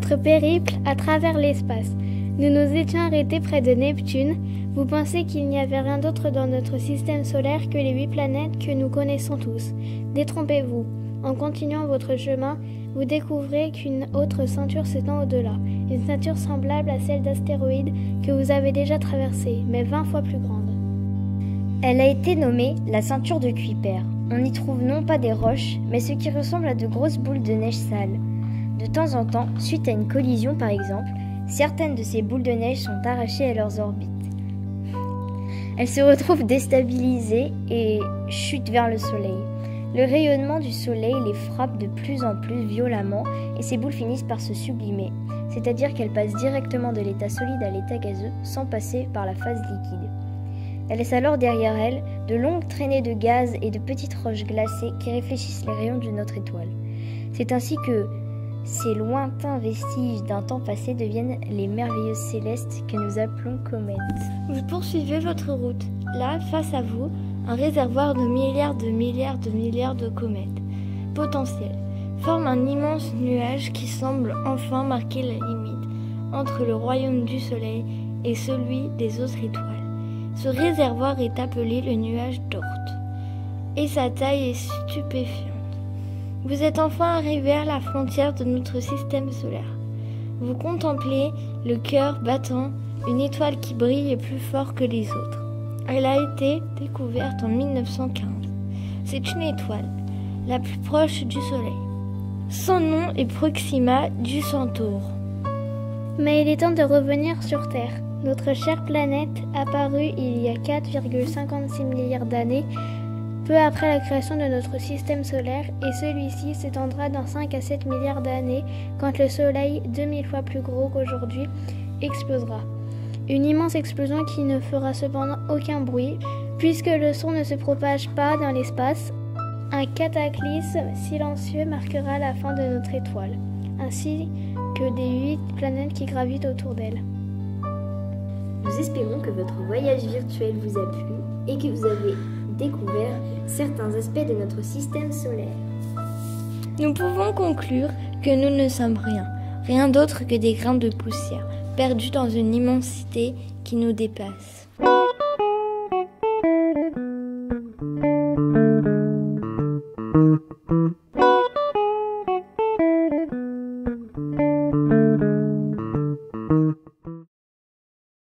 notre périple à travers l'espace. Nous nous étions arrêtés près de Neptune. Vous pensez qu'il n'y avait rien d'autre dans notre système solaire que les 8 planètes que nous connaissons tous. Détrompez-vous. En continuant votre chemin, vous découvrez qu'une autre ceinture s'étend au-delà. Une ceinture semblable à celle d'astéroïdes que vous avez déjà traversée, mais 20 fois plus grande. Elle a été nommée la ceinture de Kuiper. On y trouve non pas des roches, mais ce qui ressemble à de grosses boules de neige sales. De temps en temps, suite à une collision par exemple, certaines de ces boules de neige sont arrachées à leurs orbites. Elles se retrouvent déstabilisées et chutent vers le Soleil. Le rayonnement du Soleil les frappe de plus en plus violemment et ces boules finissent par se sublimer, c'est-à-dire qu'elles passent directement de l'état solide à l'état gazeux sans passer par la phase liquide. Elles laissent alors derrière elles de longues traînées de gaz et de petites roches glacées qui réfléchissent les rayons de notre étoile. C'est ainsi que ces lointains vestiges d'un temps passé deviennent les merveilleuses célestes que nous appelons comètes. Vous poursuivez votre route. Là, face à vous, un réservoir de milliards de comètes potentielles forme un immense nuage qui semble enfin marquer la limite entre le royaume du Soleil et celui des autres étoiles. Ce réservoir est appelé le nuage d'Oort et sa taille est stupéfiante. Vous êtes enfin arrivé à la frontière de notre système solaire. Vous contemplez le cœur battant, une étoile qui brille plus fort que les autres. Elle a été découverte en 1915. C'est une étoile, la plus proche du Soleil. Son nom est Proxima du Centaure. Mais il est temps de revenir sur Terre. Notre chère planète, apparue il y a 4,56 milliards d'années, peu après la création de notre système solaire, et celui-ci s'étendra dans 5 à 7 milliards d'années quand le Soleil, 2000 fois plus gros qu'aujourd'hui, explosera. Une immense explosion qui ne fera cependant aucun bruit, puisque le son ne se propage pas dans l'espace. Un cataclysme silencieux marquera la fin de notre étoile, ainsi que des 8 planètes qui gravitent autour d'elle. Nous espérons que votre voyage virtuel vous a plu et que vous avez découvert certains aspects de notre système solaire. Nous pouvons conclure que nous ne sommes rien d'autre que des grains de poussière, perdus dans une immensité qui nous dépasse.